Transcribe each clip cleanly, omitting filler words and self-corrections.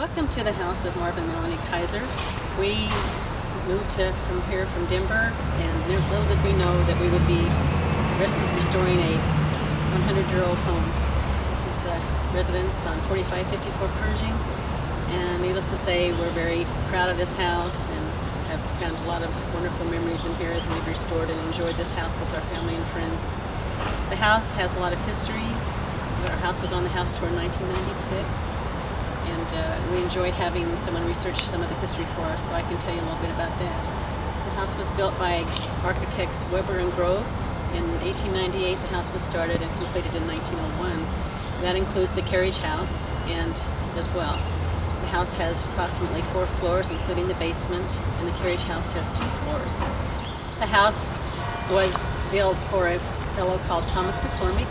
Welcome to the house of Marvin and Melanie Kaiser. We moved from here from Denver, and little did we know that we would be restoring a 100-year-old home. This is the residence on 4554 Pershing, and needless to say, we're very proud of this house and have found a lot of wonderful memories in here as we've restored and enjoyed this house with our family and friends. The house has a lot of history. Our house was on the house tour in 1996. And we enjoyed having someone research some of the history for us, so I can tell you a little bit about that. The house was built by architects Weber and Groves. In 1898, the house was started and completed in 1901. That includes the carriage house and as well. The house has approximately 4 floors, including the basement, and the carriage house has 2 floors. The house was built for a fellow called Thomas McCormick.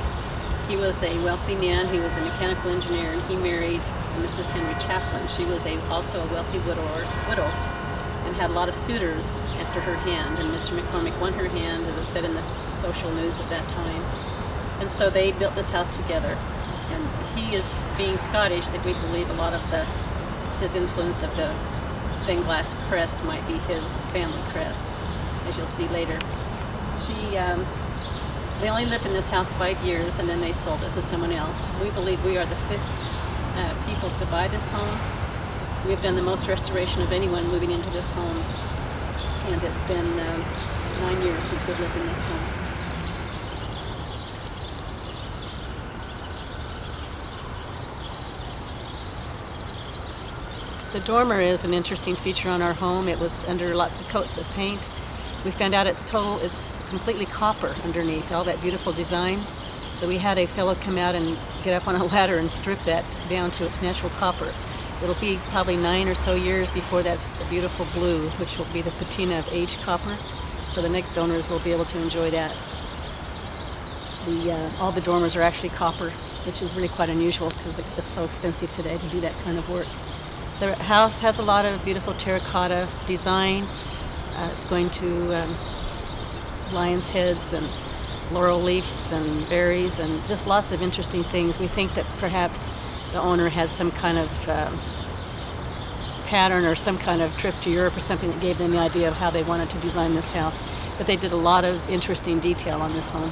He was a wealthy man. He was a mechanical engineer, and he married Mrs. Henry Chaplin. She was also a wealthy widow and had a lot of suitors after her hand, and Mr. McCormick won her hand, as it said in the social news at that time. And so they built this house together. And he is, being Scottish, that we believe a lot of his influence of the stained glass crest might be his family crest, as you'll see later. They only lived in this house 5 years, and then they sold it to someone else. We believe we are the 5th people to buy this home. We've done the most restoration of anyone moving into this home, and it's been 9 years since we've lived in this home. The dormer is an interesting feature on our home. It was under lots of coats of paint. We found out it's completely copper underneath, all that beautiful design. So we had a fellow come out and get up on a ladder and strip that down to its natural copper. It'll be probably 9 or so years before that's a beautiful blue, which will be the patina of aged copper. So the next owners will be able to enjoy that. All the dormers are actually copper, which is really quite unusual because it's so expensive today to do that kind of work. The house has a lot of beautiful terracotta design. It's going to lion's heads and laurel leaves and berries and just lots of interesting things. We think that perhaps the owner had some kind of pattern or some kind of trip to Europe or something that gave them the idea of how they wanted to design this house. But they did a lot of interesting detail on this home.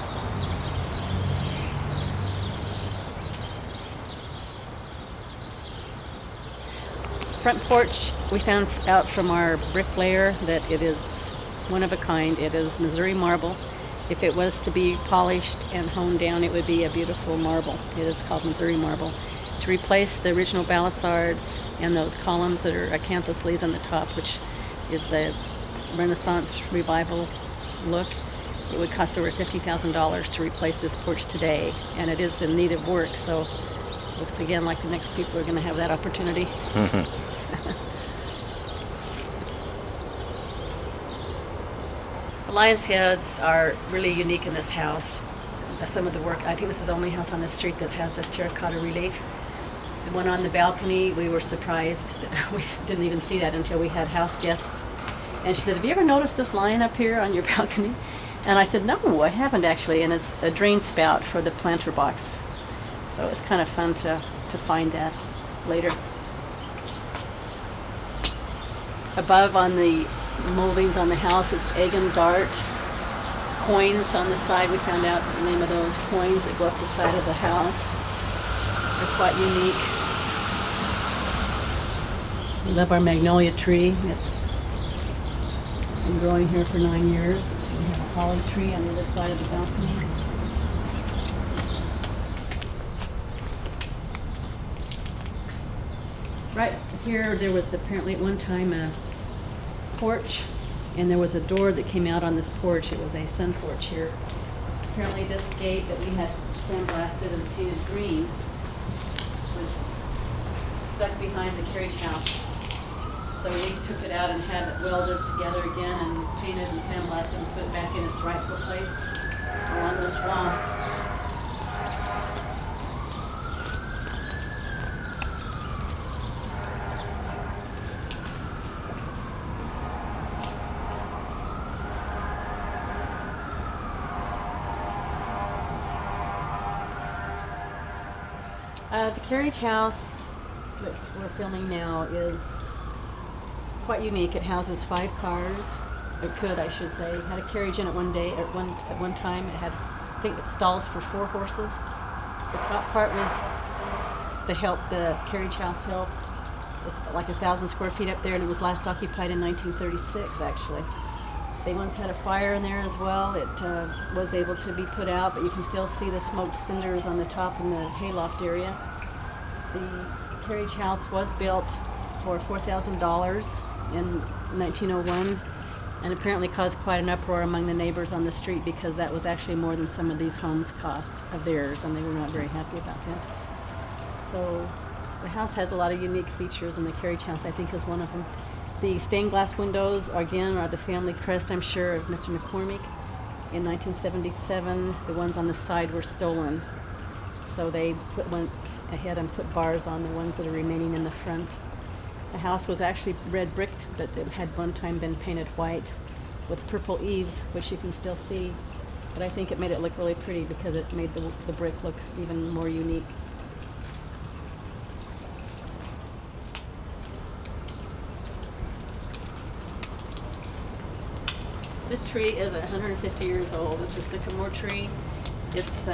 Front porch, we found out from our bricklayer that it is one of a kind. It is Missouri marble. If it was to be polished and honed down, it would be a beautiful marble. It is called Missouri marble. To replace the original balustrades and those columns that are acanthus leaves on the top, which is a Renaissance revival look, it would cost over $50,000 to replace this porch today, and it is in need of work, so it looks again like the next people are going to have that opportunity. The lion's heads are really unique in this house. Some of the work, I think this is the only house on the street that has this terracotta relief. The one on the balcony, we were surprised. We didn't even see that until we had house guests. And she said, "Have you ever noticed this lion up here on your balcony?" And I said, "No, I haven't actually." And it's a drain spout for the planter box. So it's kind of fun to find that later. Above on the moldings on the house, it's egg and dart. Coins on the side, we found out the name of those coins that go up the side of the house. They're quite unique. We love our magnolia tree. It's been growing here for 9 years. We have a holly tree on the other side of the balcony. Right here, there was apparently at one time a porch, and there was a door that came out on this porch. It was a sun porch here. Apparently this gate that we had sandblasted and painted green was stuck behind the carriage house. So we took it out and had it welded together again and painted and sandblasted and put it back in its rightful place along this wall. The carriage house that we're filming now is quite unique. It houses 5 cars. It could, I should say. It had a carriage in it at one time. It had, I think, stalls for 4 horses. The top part was the carriage house held. It was like 1,000 square feet up there, and it was last occupied in 1936, actually. They once had a fire in there as well. It was able to be put out, but you can still see the smoked cinders on the top in the hayloft area. The carriage house was built for $4,000 in 1901, and apparently caused quite an uproar among the neighbors on the street because that was actually more than some of these homes cost of theirs, and they were not very happy about that. So the house has a lot of unique features, and the carriage house, I think, is one of them. The stained glass windows, again, are the family crest, I'm sure, of Mr. McCormick. In 1977, the ones on the side were stolen. So they went ahead and put bars on the ones that are remaining in the front. The house was actually red brick, but it had one time been painted white with purple eaves, which you can still see. But I think it made it look really pretty because it made the brick look even more unique. This tree is 150 years old. It's a sycamore tree. It's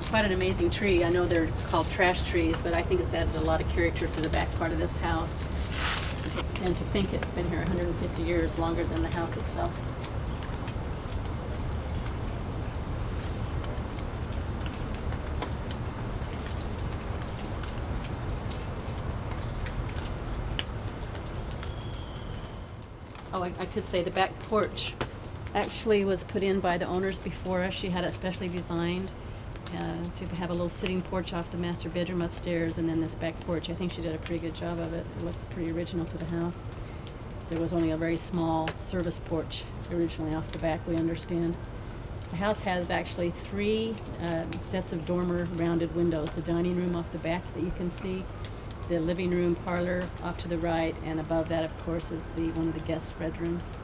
quite an amazing tree. I know they're called trash trees, but I think it's added a lot of character to the back part of this house. And to think it's been here 150 years, longer than the house itself. Oh, I could say the back porch actually was put in by the owners before us. She had it specially designed to have a little sitting porch off the master bedroom upstairs, and then this back porch. I think she did a pretty good job of it. It looks pretty original to the house. There was only a very small service porch originally off the back, we understand. The house has actually 3 sets of dormer rounded windows. The dining room off the back that you can see, the living room parlor off to the right, and above that, of course, is one of the guest bedrooms.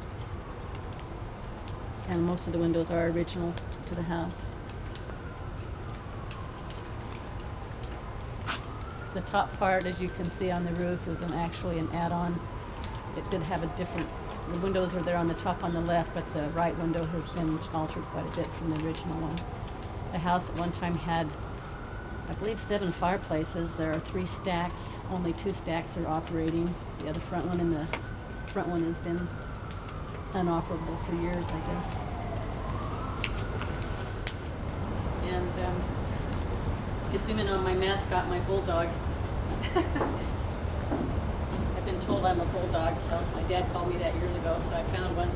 And most of the windows are original to the house. The top part, as you can see on the roof, is actually an add-on. It did have the windows are there on the top on the left, but the right window has been altered quite a bit from the original one. The house at one time had, I believe, 7 fireplaces. There are 3 stacks. Only 2 stacks are operating. The other front one and the front one has been unoperable for years, I guess. And you can zoom in on my mascot, my bulldog. I've been told I'm a bulldog, so my dad called me that years ago, so I found one.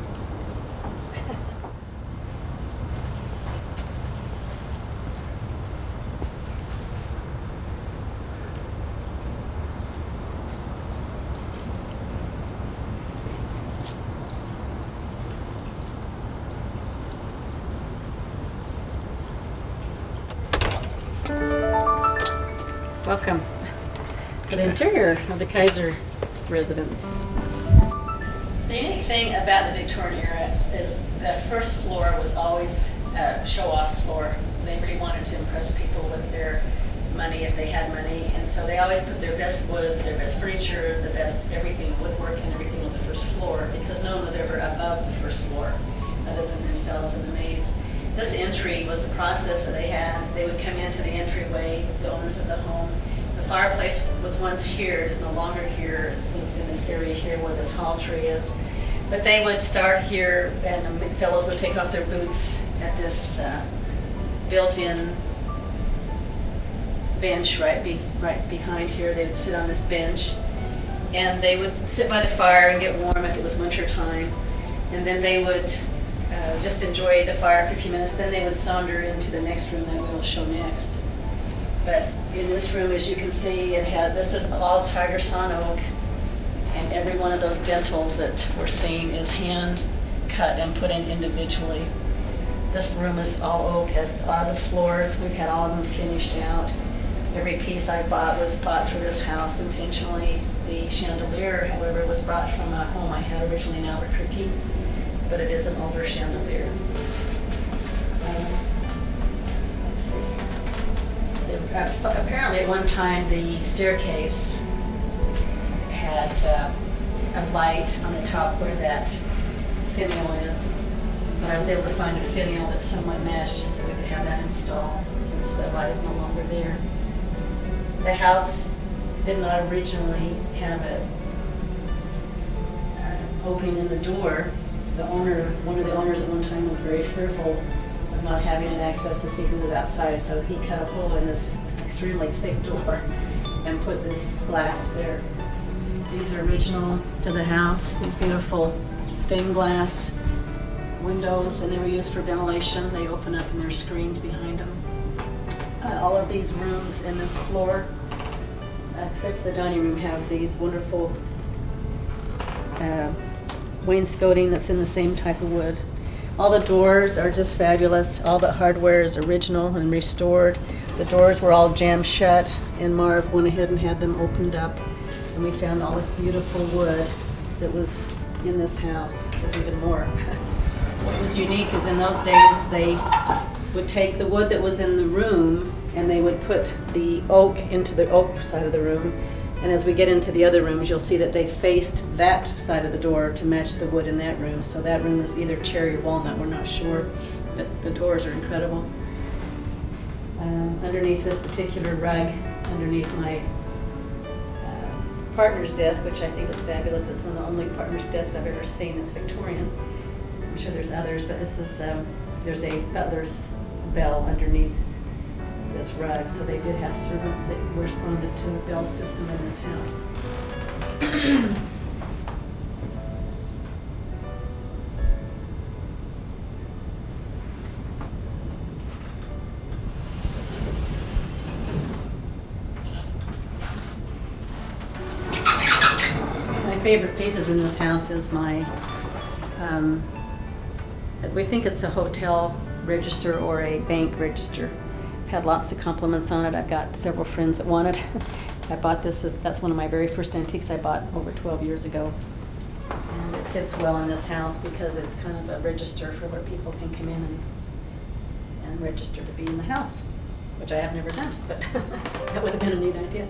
Welcome to the interior of the Kaiser residence. The unique thing about the Victorian era is the first floor was always a show-off floor. They really wanted to impress people with their money if they had money, and so they always put their best woods, their best furniture, the best everything, woodwork and everything was the first floor because no one was ever above the first floor other than themselves and the maids. This entry was a process that they had. They would come into the entryway, the owners of the home. The fireplace was once here. It is no longer here. It's in this area here where this hall tree is. But they would start here, and the fellows would take off their boots at this built-in bench right behind here. They would sit on this bench, and they would sit by the fire and get warm if it was winter time. And then they would just enjoy the fire for a few minutes. Then they would saunter into the next room that we will show next. But in this room, as you can see, this is all tiger sawn oak, and every one of those dentals that we're seeing is hand cut and put in individually. This room is all oak, has a lot of floors. We've had all of them finished out. Every piece I bought was bought for this house intentionally. The chandelier, however, was brought from a home I had originally in Albuquerque, but it is an older chandelier. Let's see. Apparently at one time the staircase had a light on the top where that finial is. But I was able to find a finial that somewhat matched, so we could have that installed since the light is no longer there. The house did not originally have an opening in the door. One of the owners at one time was very fearful of not having access to see who was outside, so he cut a hole in this extremely thick door and put this glass there. These are original to the house, these beautiful stained glass windows, and they were used for ventilation. They open up and there's screens behind them. All of these rooms in this floor, except for the dining room, have these wonderful wainscoting that's in the same type of wood. All the doors are just fabulous. All the hardware is original and restored. The doors were all jammed shut, and Marv went ahead and had them opened up, and we found all this beautiful wood that was in this house. There's even more. What was unique is in those days they would take the wood that was in the room and they would put the oak into the oak side of the room. And as we get into the other rooms, you'll see that they faced that side of the door to match the wood in that room. So that room is either cherry or walnut, we're not sure, but the doors are incredible. Underneath this particular rug, underneath my partner's desk, which I think is fabulous, it's one of the only partner's desks I've ever seen that's Victorian. I'm sure there's others, but this is, there's a butler's bell underneath this rug, so they did have servants that responded to a bell system in this house. My favorite pieces in this house is my, we think it's a hotel register or a bank register. Had lots of compliments on it. I've got several friends that want it. I bought this, that's one of my very first antiques I bought over 12 years ago. And it fits well in this house because it's kind of a register for where people can come in and register to be in the house, which I have never done, but that would have been a neat idea.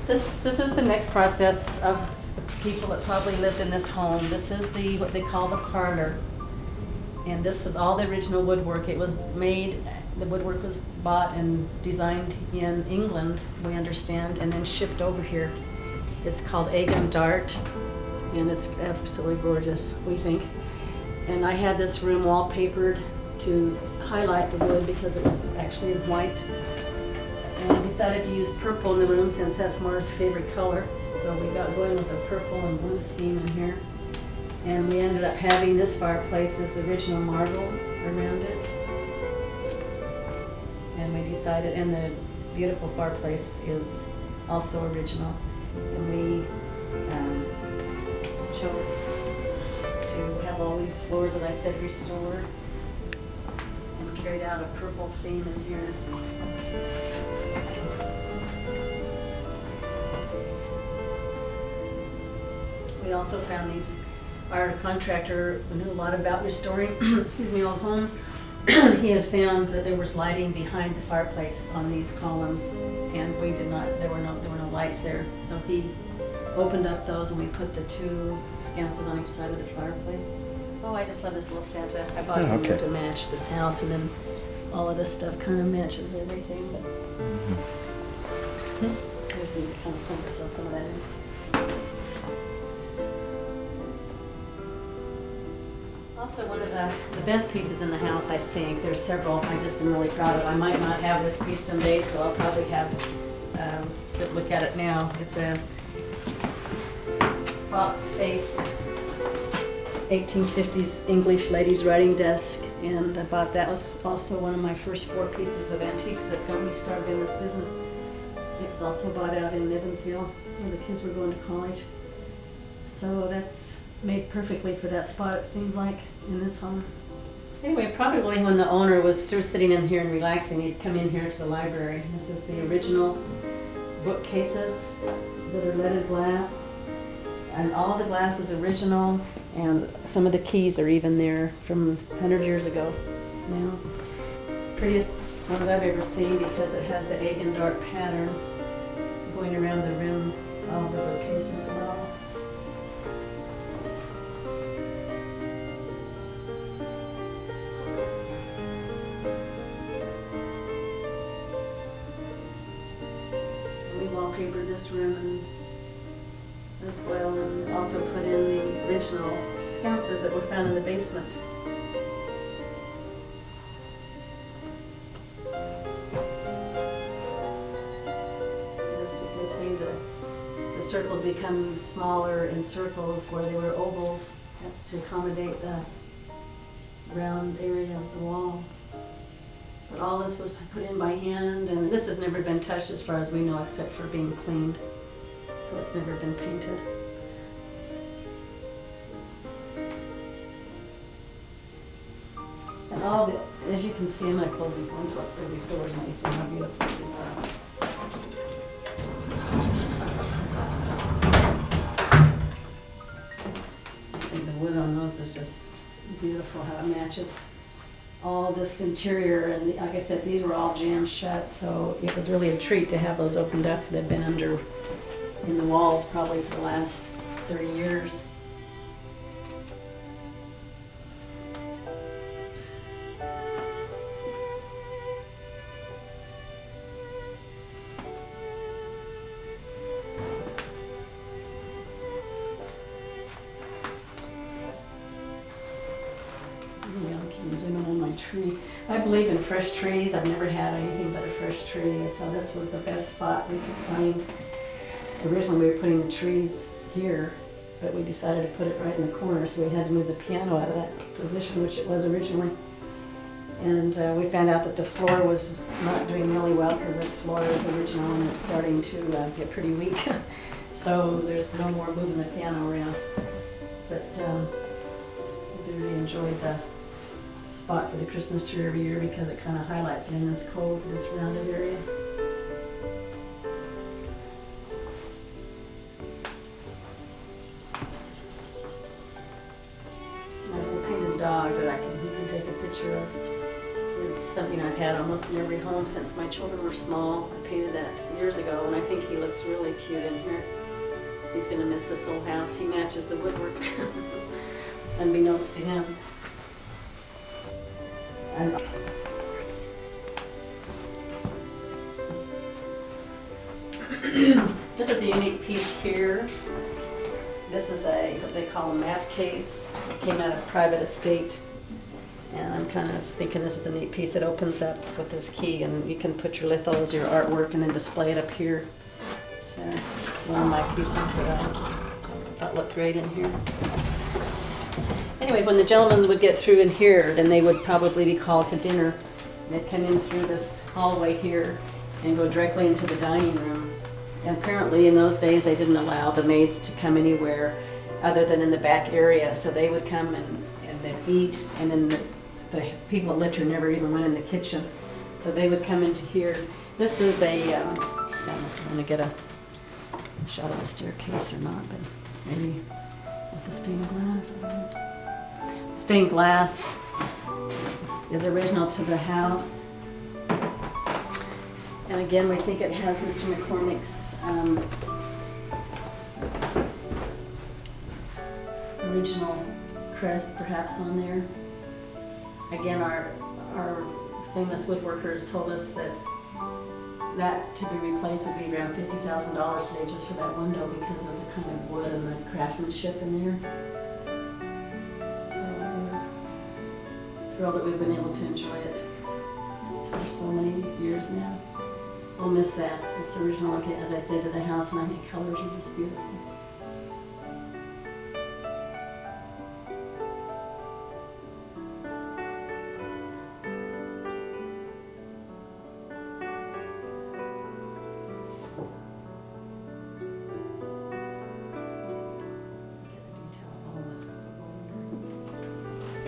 This is the next process of people that probably lived in this home. This is what they call the parlor. And this is all the original woodwork. It was made, the woodwork was bought and designed in England, we understand, and then shipped over here. It's called Egg and Dart, and it's absolutely gorgeous, we think. And I had this room wallpapered to highlight the wood because it was actually in white. And I decided to use purple in the room since that's Mar's favorite color. So we got going with a purple and blue scheme in here. And we ended up having this fireplace as the original marble around it. And we decided, and the beautiful fireplace is also original. And we chose to have all these floors that I said restored and carried out a purple theme in here. We also found these, our contractor knew a lot about restoring excuse me, old homes. He had found that there was lighting behind the fireplace on these columns, and we did not, there were no lights there. So he opened up those and we put the two sconces on each side of the fireplace. Oh, I just love this little Santa. I bought him to match this house, and then all of this stuff kind of matches everything. But I just need to kind of throw some of that in. Also, one of the best pieces in the house, I think, there's several I just am really proud of. I might not have this piece someday, so I'll probably have look at it now. It's a box face 1850s English ladies' writing desk, and I bought that. Was also one of my first 4 pieces of antiques that got me started in this business. It was also bought out in Evansville where the kids were going to college. So that's made perfectly for that spot, it seemed like, in this home. Anyway, probably when the owner was still sitting in here and relaxing, he'd come in here to the library. This is the original bookcases that are leaded glass, and all the glass is original, and some of the keys are even there from 100 years ago now. Prettiest ones I've ever seen because it has the egg and dart pattern going around the room. all the bookcases as well. We wallpapered this room as well, and also put in the original sconces that were found in the basement. As you can see, the circles become smaller in circles where they were ovals. That's to accommodate the round area of the wall. But all this was put in by hand, and this has never been touched as far as we know, except for being cleaned. So it's never been painted. And all the, as you can see, I'm going to close these windows so these doors and you see how beautiful these are. I just think the wood on those is just beautiful, how it matches all this interior. And like I said, these were all jammed shut, so it was really a treat to have those opened up. They've been under in the walls probably for the last 30 years. Yeah, I can zoom in on my tree. I believe in fresh trees. I've never had anything but a fresh tree, and so this was the best spot we could find. Originally we were putting the trees here, but we decided to put it right in the corner, so we had to move the piano out of that position, which it was originally. And we found out that the floor was not doing really well because this floor is original and it's starting to get pretty weak. So there's no more moving the piano around. But we really enjoyed the spot for the Christmas tree every year because it kind of highlights it in this cove, this rounded area. There's a painted dog that you can take a picture of. It's something I've had almost in every home since my children were small. I painted that years ago, and I think he looks really cute in here. He's going to miss this old house. He matches the woodwork, unbeknownst to him. This is a unique piece here. This is what they call a map case. It came out of private estate. And I'm kind of thinking this is a neat piece. It opens up with this key, and you can put your lithos, your artwork, and then display it up here. It's one of my pieces that I thought looked great in here. Anyway, when the gentlemen would get through in here, then they would probably be called to dinner. They'd come in through this hallway here and go directly into the dining room. And apparently in those days they didn't allow the maids to come anywhere other than in the back area. So they would come and they'd eat, and then the people that lived here never even went in the kitchen. So they would come into here. This is I don't know if I want to get a shot of the staircase or not, but maybe with the stained glass. I don't know. Stained glass is original to the house. And again, we think it has Mr. McCormick's original crest perhaps on there. Again, our famous woodworkers told us that to be replaced would be around $50,000 today just for that window because of the kind of wood and the craftsmanship in there. So we're thrilled that we've been able to enjoy it for so many years now. We'll miss that. It's original, as I said, to the house, and I think colors are just beautiful.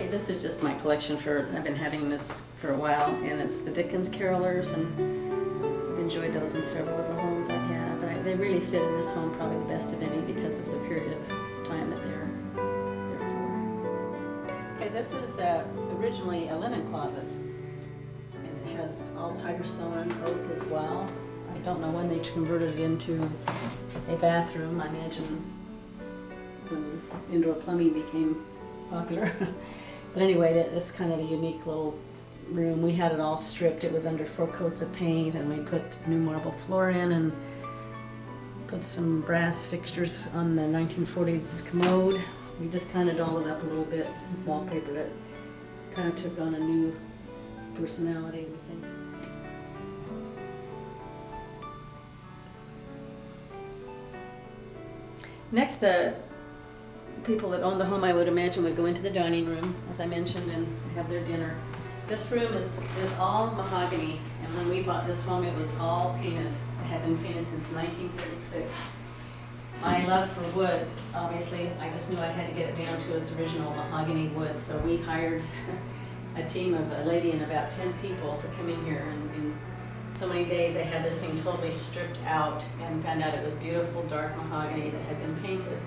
This is just my collection I've been having this for a while, and it's the Dickens carolers, and I've enjoyed those in several of the homes I've had, but they really fit in this home probably the best of any because of the period of time that they're there for. Okay, this is originally a linen closet, and it has all tiger sewn oak as well. I don't know when they converted it into a bathroom. I imagine when indoor plumbing became popular. But anyway, that's kind of a unique little room. We had it all stripped. It was under 4 coats of paint, and we put new marble floor in and put some brass fixtures on the 1940s commode. We just kind of dolled it up a little bit, wallpapered it. Kind of took on a new personality, we think. Next, the people that own the home, I would imagine, would go into the dining room, as I mentioned, and have their dinner. This room is all mahogany, and when we bought this home, it was all painted. It had been painted since 1936. My love for wood, obviously, I just knew I had to get it down to its original mahogany wood, so we hired a team of a lady and about 10 people to come in here, and in so many days they had this thing totally stripped out and found out it was beautiful dark mahogany that had been painted,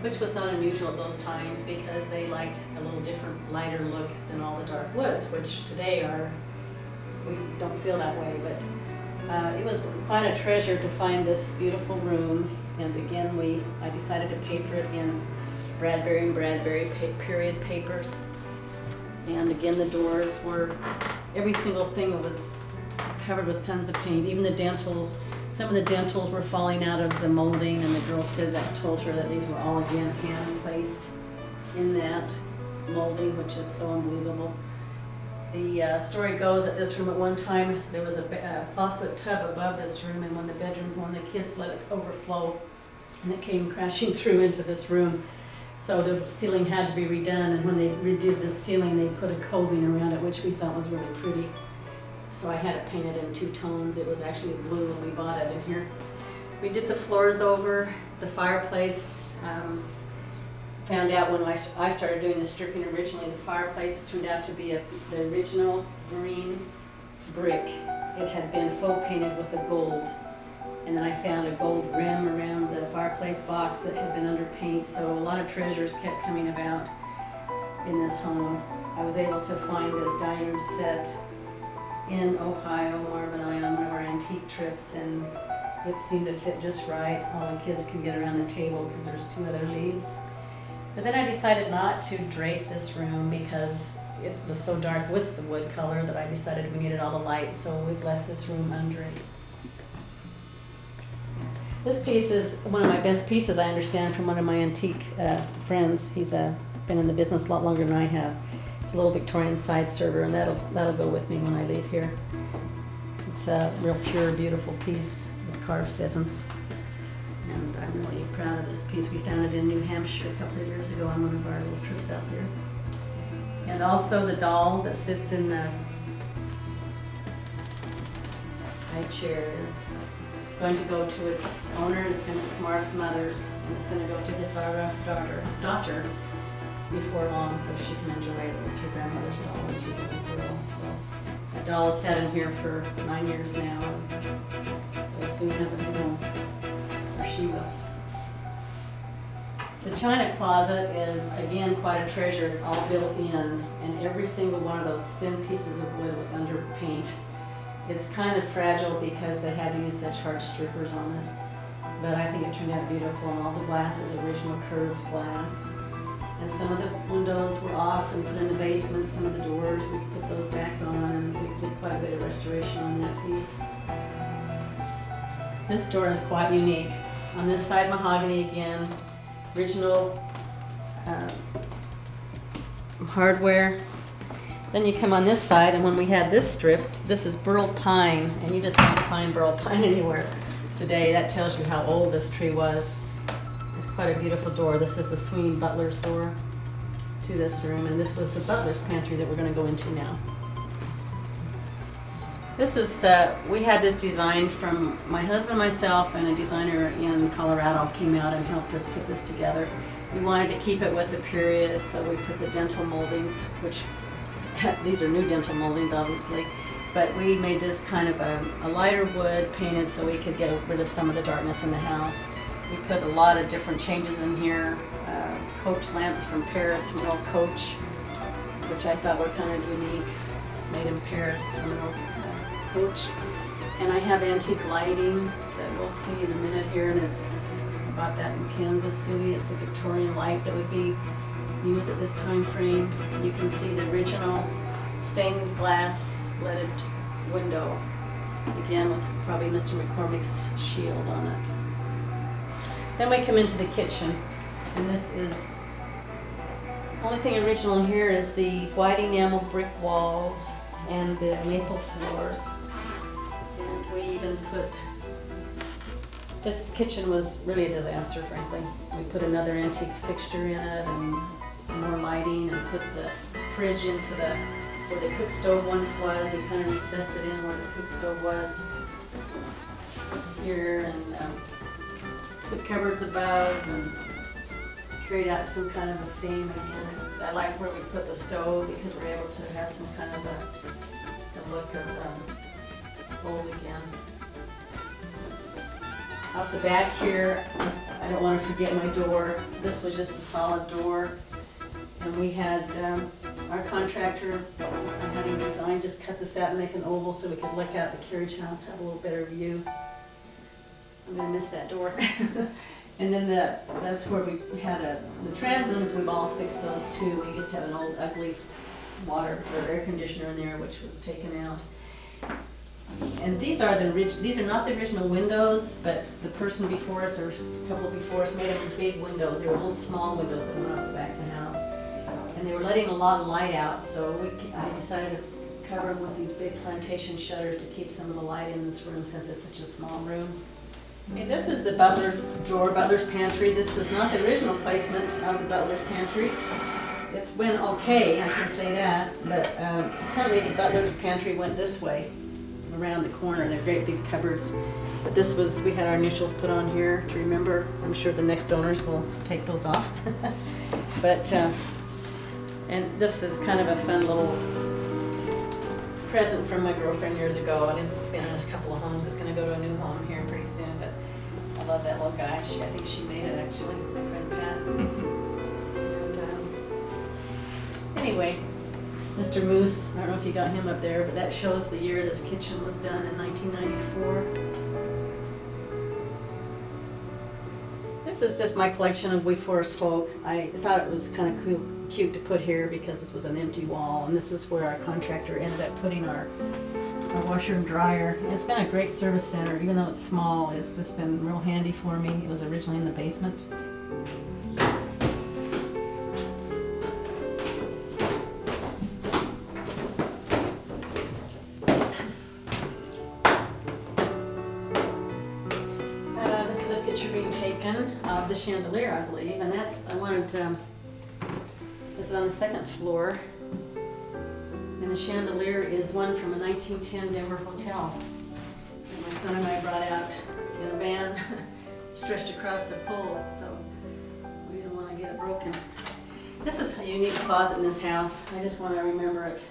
which was not unusual at those times because they liked a little different, lighter look than all the dark woods, which today we don't feel that way, but it was quite a treasure to find this beautiful room. And again, I decided to paper it in Bradbury and Bradbury period papers. And again, the doors were, every single thing was covered with tons of paint, even the dentals. Some of the dentals were falling out of the molding, and the girl said that told her that these were all again hand placed in that molding, which is so unbelievable. The story goes that this room at one time, there was a clawfoot tub above this room in one of the bedrooms. When the kids let it overflow, and it came crashing through into this room. So the ceiling had to be redone, and when they redid the ceiling, they put a coving around it, which we thought was really pretty. So I had it painted in 2 tones. It was actually blue when we bought it in here. We did the floors over, the fireplace. Found out when I started doing the stripping originally, the fireplace turned out to be the original green brick. It had been faux painted with a gold. And then I found a gold rim around the fireplace box that had been under paint. So a lot of treasures kept coming about in this home. I was able to find this dining room set in Ohio, Marv and I, on one of our antique trips, and it seemed to fit just right. All the kids can get around the table because there's 2 other leaves. But then I decided not to drape this room because it was so dark with the wood color that I decided we needed all the light, so we've left this room under it. This piece is one of my best pieces, I understand, from one of my antique friends. He's been in the business a lot longer than I have. It's a little Victorian side server, and that'll go with me when I leave here. It's a real pure, beautiful piece with carved pheasants. And I'm really proud of this piece. We found it in New Hampshire a couple of years ago on one of our little trips out there. And also the doll that sits in the high chair is going to go to its owner. It's Marv's mother's, and it's going to go to his daughter before long, so she can enjoy it. It's her grandmother's doll when she's a little girl. So that doll has sat in here for 9 years now. We'll soon have a home. She will. The china closet is, again, quite a treasure. It's all built in, and every single one of those thin pieces of wood was under paint. It's kind of fragile because they had to use such harsh strippers on it, but I think it turned out beautiful, and all the glass is original curved glass. And some of the windows were off and put in the basement. Some of the doors, we put those back on, and we did quite a bit of restoration on that piece. This door is quite unique. On this side, mahogany again, original hardware. Then you come on this side, and when we had this stripped, this is burl pine, and you just can't find burl pine anywhere today. That tells you how old this tree was. It's quite a beautiful door. This is the swinging butler's door to this room, and this was the butler's pantry that we're going to go into now. This is, we had this designed from my husband, myself, and a designer in Colorado came out and helped us put this together. We wanted to keep it with the period, so we put the dental moldings, which these are new dental moldings, obviously, but we made this kind of a lighter wood painted so we could get rid of some of the darkness in the house. We put a lot of different changes in here, coach lamps from Paris, from old Coach, which I thought were kind of unique, made in Paris from old Coach. And I have antique lighting that we'll see in a minute here, and I bought that in Kansas City. It's a Victorian light that would be used at this time frame. You can see the original stained glass leaded window, again with probably Mr. McCormick's shield on it. Then we come into the kitchen, and this is, only thing original here is the white enamel brick walls and the maple floors. And we even put, this kitchen was really a disaster, frankly. We put another antique fixture in it and some more lighting, and put the fridge into where the cook stove once was. We kind of recessed it in where the cook stove was here, and put cupboards above and create out some kind of a theme again. I like where we put the stove because we're able to have some kind of a look of old again. Out the back here, I don't want to forget my door. This was just a solid door, and we had our contractor, having designed, just cut this out and make an oval so we could look out the carriage house, have a little better view. I'm gonna miss that door. And then that's where we had the transoms. We've all fixed those too. We used to have an old ugly water or air conditioner in there, which was taken out. And these are not the original windows, but the person before us, or a couple before us, made them big windows. They were little small windows that went off the back of the house, and they were letting a lot of light out. So I decided to cover them with these big plantation shutters to keep some of the light in this room, since it's such a small room. Okay, this is the butler's drawer, butler's pantry. This is not the original placement of the butler's pantry. It's went okay, I can say that, but apparently the butler's pantry went this way, around the corner. They're great big cupboards. But this was, we had our initials put on here to remember. I'm sure the next owners will take those off. But, and this is kind of a fun little present from my girlfriend years ago, and it's been in a couple of homes. It's going to go to a new home here pretty soon, but I love that little guy. I think she made it, actually, my friend Pat. And anyway, Mr. Moose, I don't know if you got him up there, but that shows the year this kitchen was done, in 1994. This is just my collection of We Forest Folk. I thought it was kind of cute to put here because this was an empty wall, and this is where our contractor ended up putting our washer and dryer. And it's been a great service center. Even though it's small, it's just been real handy for me. It was originally in the basement. This is a picture being taken of the chandelier, I believe, and that's, this is on the second floor, and the chandelier is one from a 1910 Denver hotel. And my son and I brought out in a van, stretched across the pole, so we didn't want to get it broken. This is a unique closet in this house. I just want to remember it.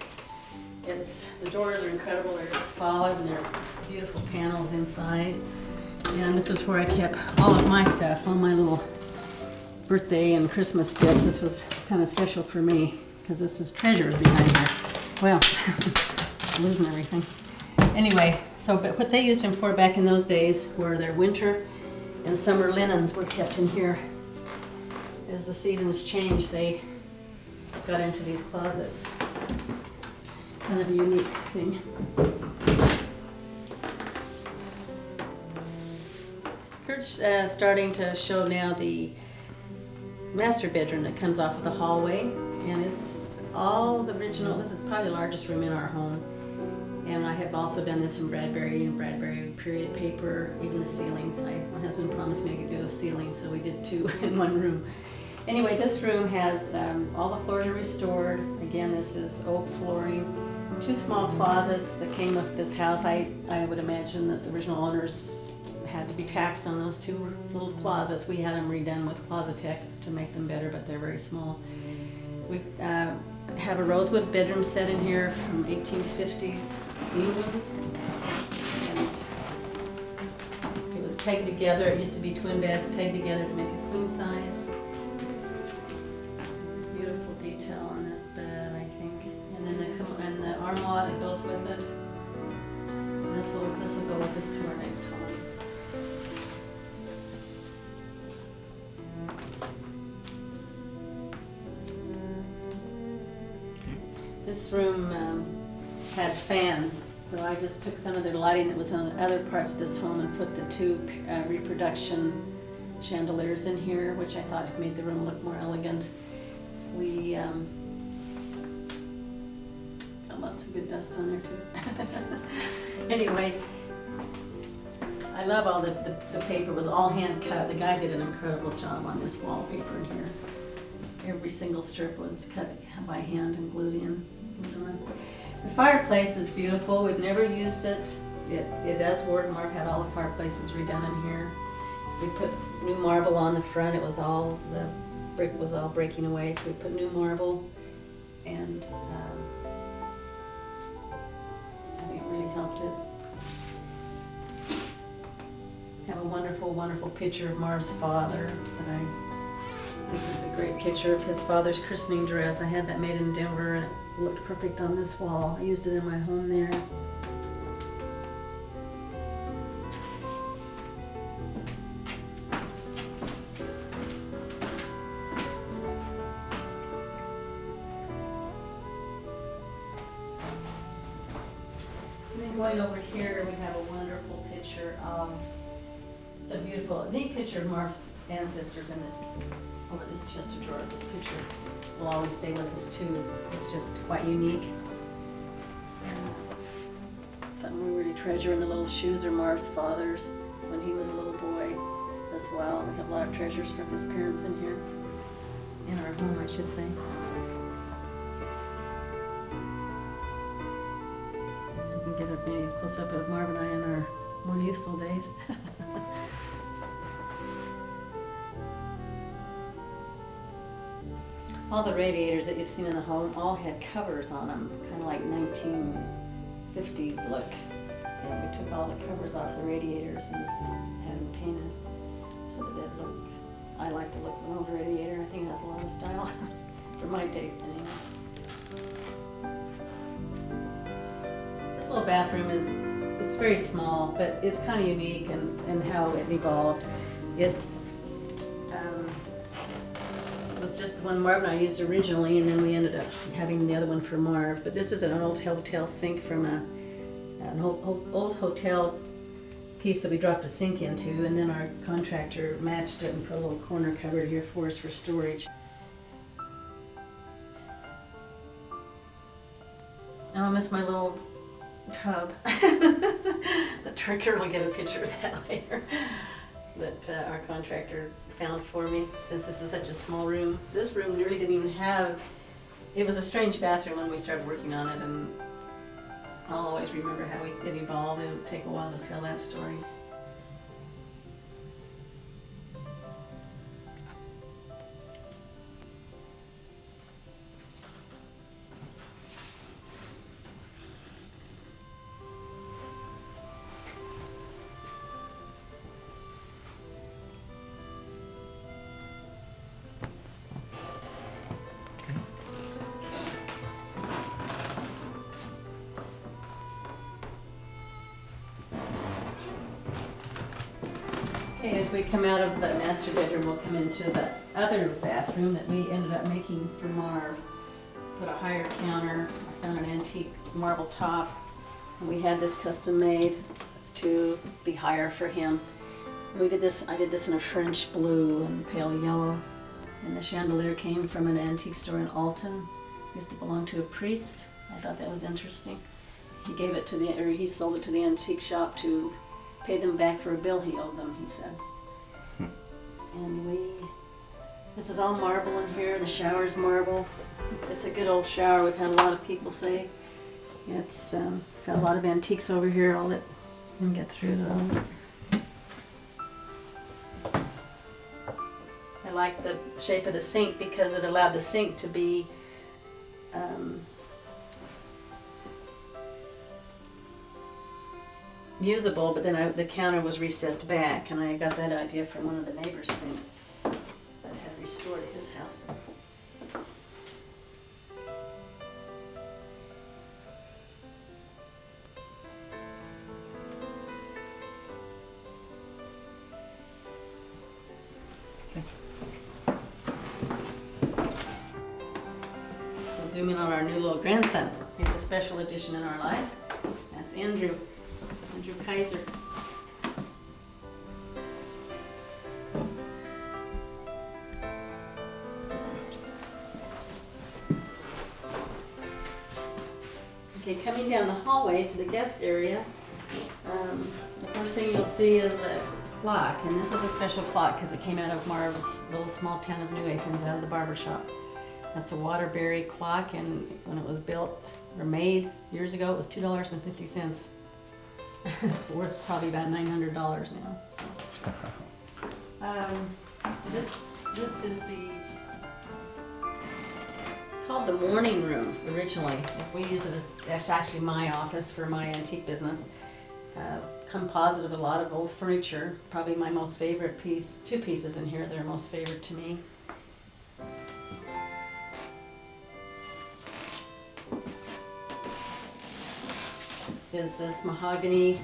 The doors are incredible. They're just solid, and they're beautiful panels inside. And this is where I kept all of my stuff, all my little birthday and Christmas gifts. This was kind of special for me because this is treasures behind here. Well, losing everything. Anyway, but what they used them for back in those days were their winter and summer linens were kept in here. As the seasons changed, they got into these closets. Kind of a unique thing. Kurt's starting to show now the master bedroom that comes off of the hallway, and it's all the original. This is probably the largest room in our home, and I have also done this in Bradbury period paper, even the ceilings. My husband promised me I could do a ceiling, so we did 2 in one room. Anyway, this room has all the floors are restored. Again, this is oak flooring, 2 small closets that came with this house. I would imagine that the original owners had to be taxed on those 2 little closets. We had them redone with Closetech to make them better, but they're very small. We have a rosewood bedroom set in here from 1850s England, and it was pegged together. It used to be twin beds pegged together to make a queen size. Beautiful detail on this bed, I think, and then the armoire that goes with it. And this will go with us to our next home. This room had fans, so I just took some of the lighting that was on the other parts of this home and put the two reproduction chandeliers in here, which I thought made the room look more elegant. We got lots of good dust on there too. Anyway, I love all the paper was all hand cut. The guy did an incredible job on this wallpaper in here. Every single strip was cut by hand and glued in. The fireplace is beautiful. We've never used it. It does work. Mark had all the fireplaces redone in here. We put new marble on the front. It was all, the brick was all breaking away, so we put new marble, and I think it really helped it. Have a wonderful, wonderful picture of Marv's father that I think is a great picture of his father's christening dress. I had that made in Denver, and it looked perfect on this wall. I used it in my home there. And then going over here, we have a wonderful picture of, it's a beautiful, neat picture of Marv's ancestors in this, over this chest of drawers. This picture will always stay with us too. It's just quite unique. And something we really treasure. And the little shoes are Marv's father's when he was a little boy as well. We have a lot of treasures from his parents in here, in our home, I should say. You can get maybe a close-up of Marv and I in our more youthful days. All the radiators that you've seen in the home all had covers on them, kind of like 1950s look. And we took all the covers off the radiators and had them painted so that they'd look, I like the look of an old radiator. I think it has a lot of style, for my taste anyway. This little bathroom it's very small, but it's kind of unique in how it evolved. It was just the one Marv and I used originally, and then we ended up having the other one for Marv. But this is an old hotel sink from an old hotel piece that we dropped a sink into, and then our contractor matched it and put a little corner cupboard here for us for storage. Oh, I miss my little tub. The trucker will get a picture of that later. That our contractor found for me, since this is such a small room. This room really didn't even have, it was a strange bathroom when we started working on it, and I'll always remember how it evolved. It'll take a while to tell that story. Okay, as we come out of the master bedroom, we'll come into the other bathroom that we ended up making for Marv. Put a higher counter. I found an antique marble top, and we had this custom made to be higher for him. We did this. I did this in a French blue and pale yellow, and the chandelier came from an antique store in Alton. It used to belong to a priest. I thought that was interesting. He gave it to he sold it to the antique shop to pay them back for a bill he owed them, he said. And this is all marble in here. The shower's marble. It's a good old shower. We've had a lot of people say. It's got a lot of antiques over here. I'll let him get through them. I like the shape of the sink because it allowed the sink to be usable, but then the counter was recessed back, and I got that idea from one of the neighbor's sinks that had restored at his house. zoom in on our new little grandson. He's a special addition in our life. That's Andrew Kaiser. Okay, coming down the hallway to the guest area, the first thing you'll see is a clock, and this is a special clock because it came out of Marv's little small town of New Athens, out of the barber shop. That's a Waterbury clock, and when it was built or made years ago, it was $2.50. It's worth probably about $900 now. So, this is called the morning room originally. We use it as actually my office for my antique business. Composite of a lot of old furniture. Probably my most favorite piece, two pieces in here that are most favorite to me. Is this mahogany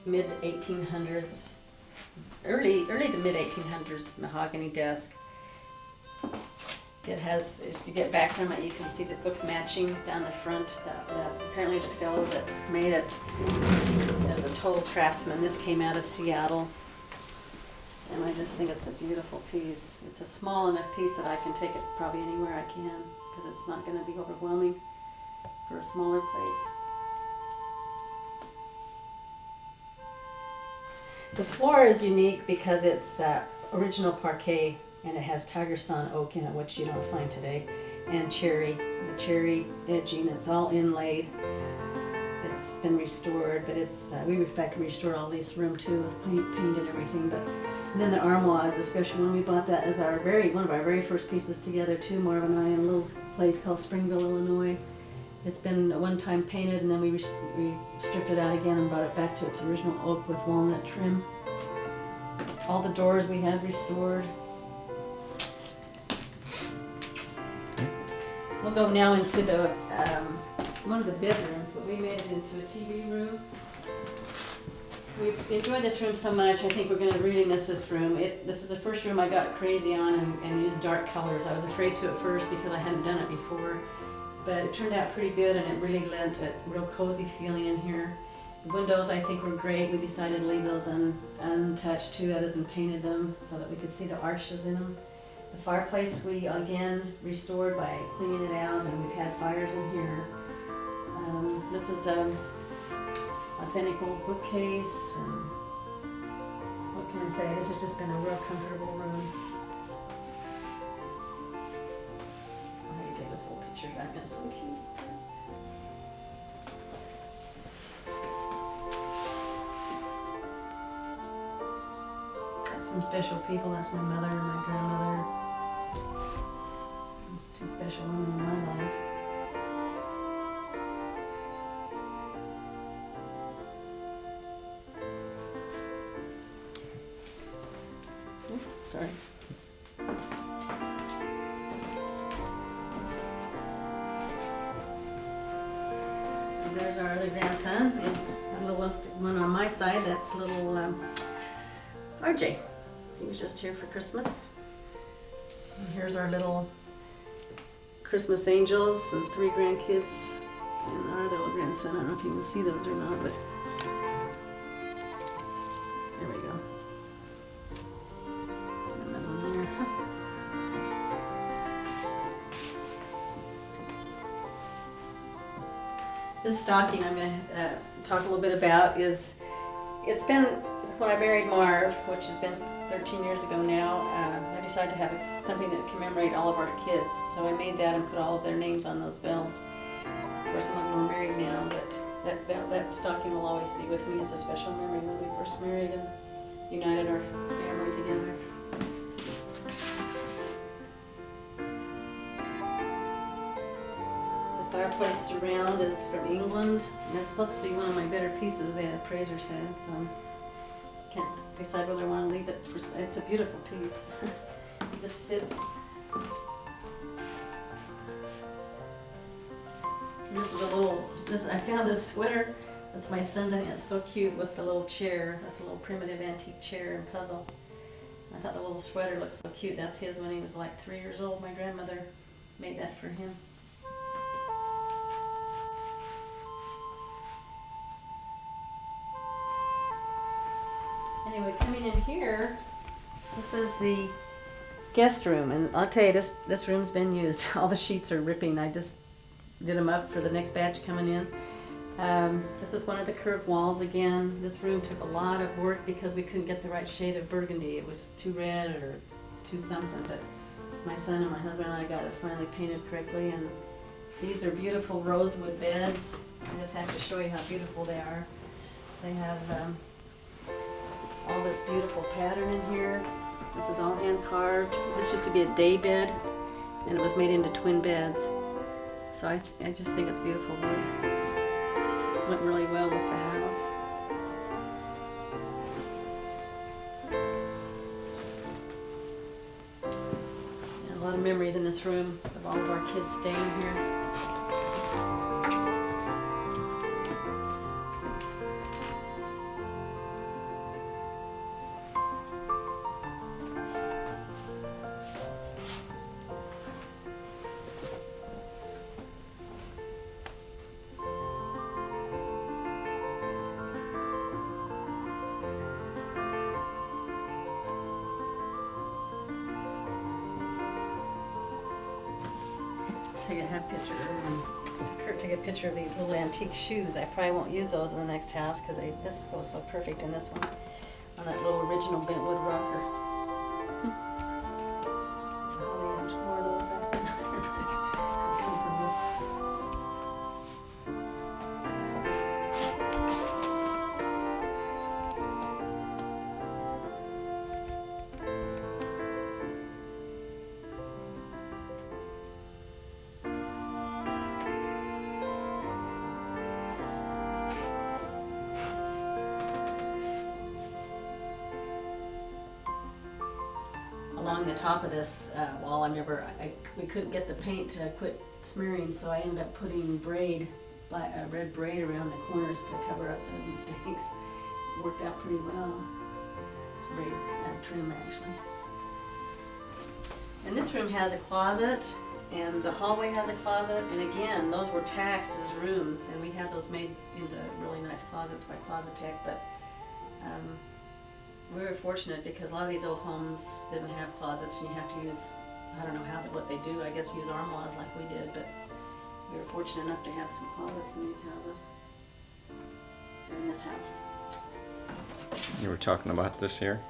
mid-1800s, early to mid-1800s mahogany desk. It has, as you get back from it, you can see the book matching down the front. Apparently the fellow that made it is a total craftsman. This came out of Seattle. And I just think it's a beautiful piece. It's a small enough piece that I can take it probably anywhere I can, because it's not going to be overwhelming for a smaller place. The floor is unique because it's original parquet, and it has tiger sun oak in it, which you don't find today, and cherry. The cherry edging, it's all inlaid. It's been restored, but it's we in fact restored all this room too with paint and everything. But then the armoire is a special one. We bought that as one of our very first pieces together too, Marv and I, in a little place called Springville, Illinois. It's been at one time painted, and then we stripped it out again and brought it back to its original oak with walnut trim. All the doors we had restored. We'll go now into the one of the bedrooms, but we made it into a TV room. We've enjoyed this room so much, I think we're going to really miss this room. This is the first room I got crazy on and used dark colors. I was afraid to at first because I hadn't done it before, but it turned out pretty good, and it really lent a real cozy feeling in here. The windows I think were great. We decided to leave those untouched too, other than painted them so that we could see the arches in them. The fireplace we again restored by cleaning it out, and we've had fires in here. This is a authentic old bookcase, and what can I say? This has just been a real comfortable room. Let me take this little picture back. It's so cute. Got some special people. That's my mother and my grandmother. Those two special women in my life. Oops, sorry. And there's our other grandson, and the little one on my side. That's little RJ. He was just here for Christmas. And here's our little Christmas angels, the 3 grandkids, and our other little grandson. I don't know if you can see those or not, but there we go. And that one there. This stocking I'm going to talk a little bit about it's been, when I married Marv, which has been 13 years ago now, I decided to have something that commemorate all of our kids. So I made that and put all of their names on those bells. Of course, some of them are married now, but that stocking will always be with me as a special memory when we first married and united our family together. The fireplace surround is from England, and it's supposed to be one of my better pieces, the appraiser said, so can't decide whether I want to leave it. It's a beautiful piece. It just fits. This is I found this sweater. That's my son's, and it's so cute with the little chair. That's a little primitive antique chair and puzzle. I thought the little sweater looked so cute. That's his when he was like 3 years old. My grandmother made that for him. Anyway, coming in here, this is the guest room, and I'll tell you, this room's been used. All the sheets are ripping. I just did them up for the next batch coming in. This is one of the curved walls again. This room took a lot of work because we couldn't get the right shade of burgundy. It was too red or too something, but my son and my husband and I got it finally painted correctly. And these are beautiful rosewood beds. I just have to show you how beautiful they are. They have all this beautiful pattern in here. This is all hand carved. This used to be a day bed, and it was made into twin beds. So I just think it's beautiful wood. Went really well with the house. And a lot of memories in this room of all of our kids staying here. Take a picture of these little antique shoes. I probably won't use those in the next house because this goes so perfect in this one, on that little original bentwood rocker. Along the top of this wall, I remember we couldn't get the paint to quit smearing, so I ended up putting red braid around the corners to cover up the mistakes. It worked out pretty well. It's braid trim, actually. And this room has a closet, and the hallway has a closet, and again, those were taxed as rooms, and we had those made into really nice closets by Closetech, but we were fortunate because a lot of these old homes didn't have closets, and you have to use, I don't know what they do, I guess use armoires like we did, but we were fortunate enough to have some closets in these houses, or in this house. You were talking about this here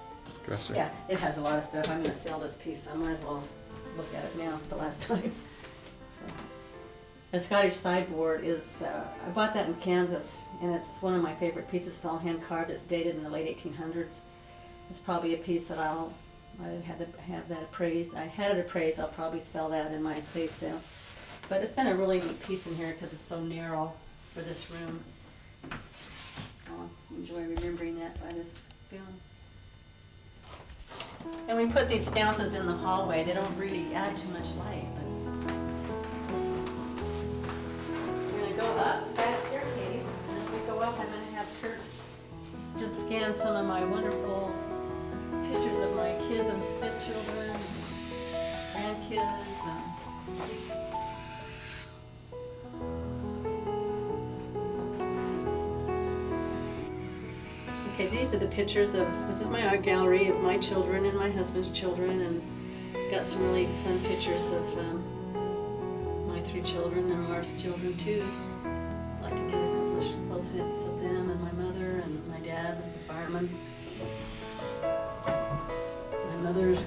dresser? Yeah, it has a lot of stuff. I'm going to sell this piece, so I might as well look at it now the last time. So, the Scottish sideboard is, I bought that in Kansas, and it's one of my favorite pieces. It's all hand carved. It's dated in the late 1800s. It's probably a piece that I had to have that appraised. I had it appraised. I'll probably sell that in my estate sale. But it's been a really neat piece in here because it's so narrow for this room. I'll enjoy remembering that by this film. And we put these sconces in the hallway. They don't really add too much light, but we're going to go up that staircase. And as we go up, I'm going to have Kurt just scan some of my wonderful pictures of my kids and stepchildren, grandkids, and okay, these are the pictures of, this is my art gallery of my children and my husband's children, and got some really fun pictures of my 3 children and Laura's children too. I'd like to get a couple of close-ups of them and my mother and my dad was a fireman. My mother's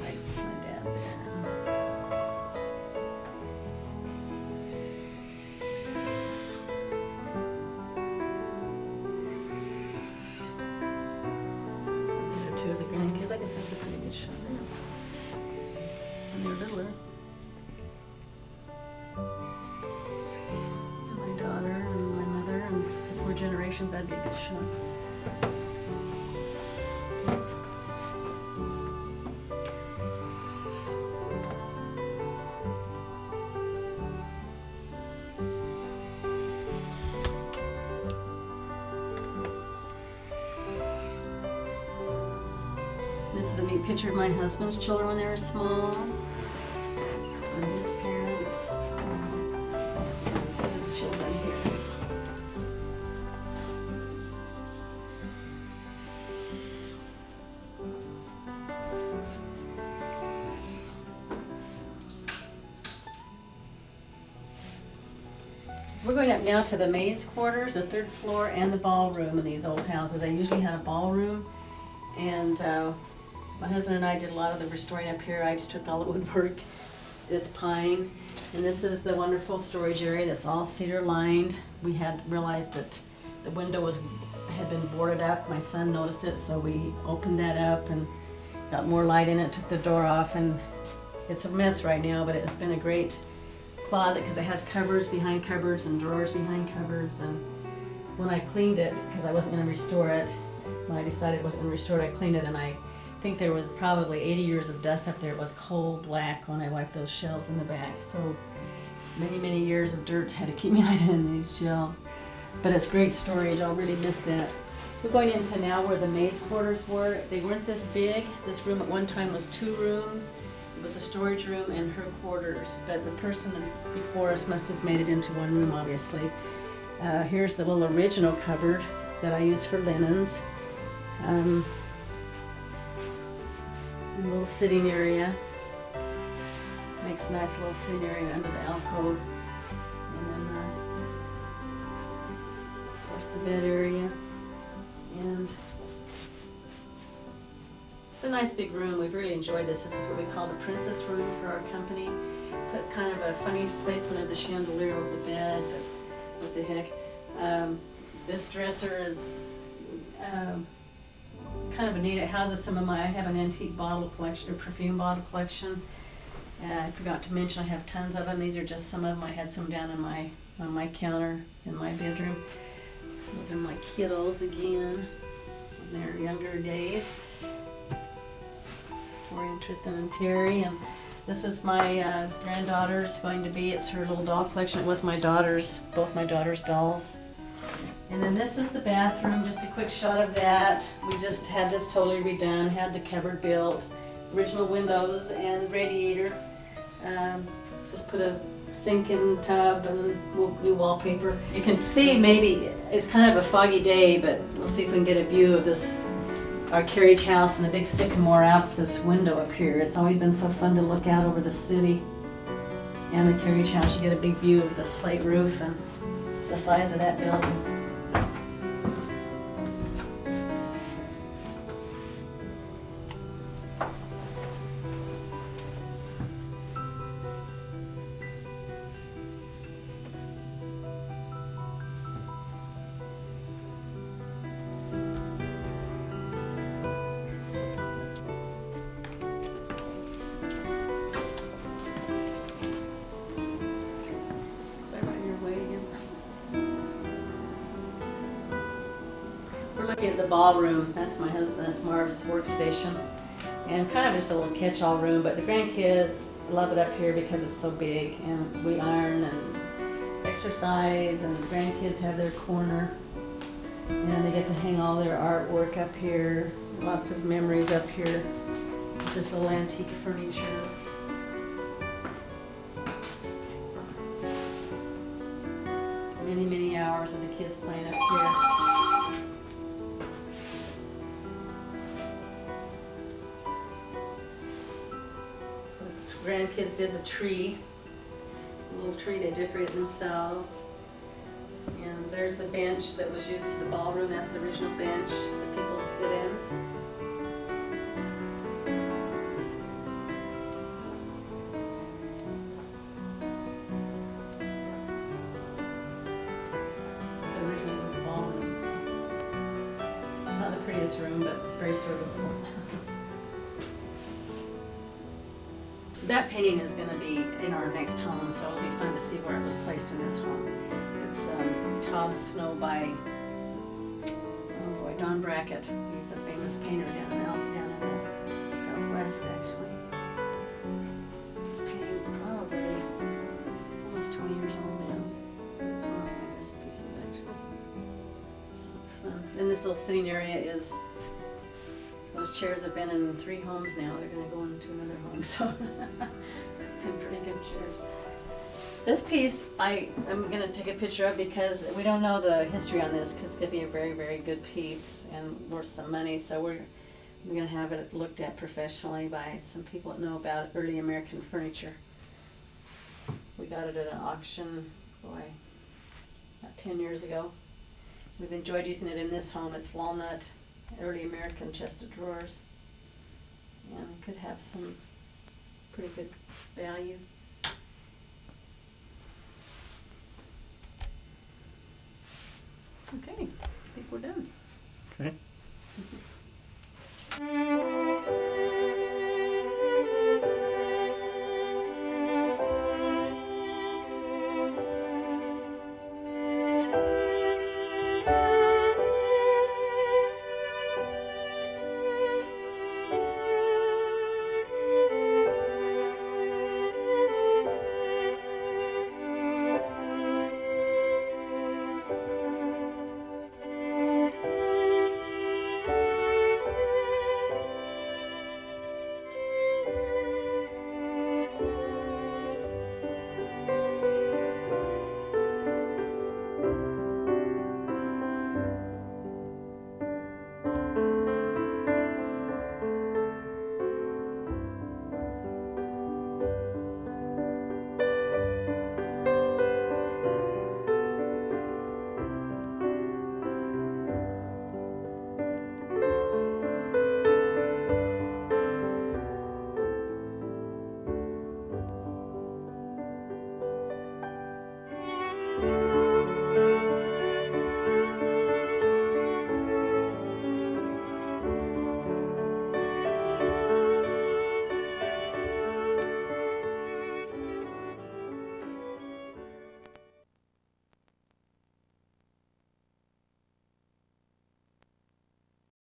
like my dad there. These are 2 of the grandkids. I guess that's a pretty good shot there. When they're littler. And my daughter and my mother, and 4 generations, that'd be a good shot. This is a neat picture of my husband's children when they were small, and his parents, and his children here. We're going up now to the maids' quarters, the third floor, and the ballroom in these old houses. I usually had a ballroom, and my husband and I did a lot of the restoring up here. I just took all the woodwork. It's pine, and this is the wonderful storage area that's all cedar lined. We had realized that the window had been boarded up. My son noticed it, so we opened that up and got more light in it, took the door off, and it's a mess right now, but it's been a great closet because it has cupboards behind cupboards and drawers behind cupboards. And when I cleaned it, because I wasn't going to restore it, when I decided I wasn't going to restore it, I cleaned it, and I think there was probably 80 years of dust up there. It was coal black when I wiped those shelves in the back. So many, many years of dirt had to keep me hiding in these shelves. But it's great storage. I'll really miss that. We're going into now where the maids' quarters were. They weren't this big. This room at one time was 2 rooms. It was a storage room and her quarters, but the person before us must have made it into 1 room, obviously. Here's the little original cupboard that I use for linens. A little sitting area. Makes a nice little sitting area under the alcove. And then, of course, the bed area. And it's a nice big room. We've really enjoyed this. This is what we call the princess room for our company. Put kind of a funny placement of the chandelier over the bed, but what the heck. This dresser is kind of neat. It houses some of I have an antique bottle collection, or perfume bottle collection. I forgot to mention I have tons of them. These are just some of them. I had some down on my counter in my bedroom. Those are my kiddos again in their younger days. Tori, Tristan, and Terry. And this is my granddaughter's going to be. It's her little doll collection. It was my daughter's, both my daughter's dolls. And then this is the bathroom, just a quick shot of that. We just had this totally redone, had the cupboard built, original windows and radiator. Just put a sink and tub and new wallpaper. You can see maybe, it's kind of a foggy day, but we'll see if we can get a view of this, our carriage house and the big sycamore out this window up here. It's always been so fun to look out over the city and the carriage house. You get a big view of the slate roof and the size of that building. At the ballroom, that's my husband, that's Marv's workstation, and kind of just a little catch-all room, but the grandkids love it up here because it's so big, and we iron and exercise, and the grandkids have their corner, and they get to hang all their artwork up here. Lots of memories up here with this little antique furniture. Many, many hours of the kids playing up here. Grandkids did the tree, the little tree they decorated themselves. And there's the bench that was used for the ballroom. That's the original bench that people would sit in. So originally it was the ballroom. So not the prettiest room, but very serviceable. That painting is going to be in our next home, so it'll be fun to see where it was placed in this home. It's Taub's Snow by Don Brackett. He's a famous painter down in the Southwest, actually. The painting's probably almost 20 years old now. It's one of my best pieces, actually. So it's fun. And this little sitting area is. Those chairs have been in 3 homes now. They're going to go into another home, so been pretty good chairs. This piece I'm going to take a picture of because we don't know the history on this because it could be a very, very good piece and worth some money. So we're going to have it looked at professionally by some people that know about early American furniture. We got it at an auction, boy, about 10 years ago. We've enjoyed using it in this home. It's walnut, early American chest of drawers. And it could have some pretty good value. Okay, I think we're done. Okay.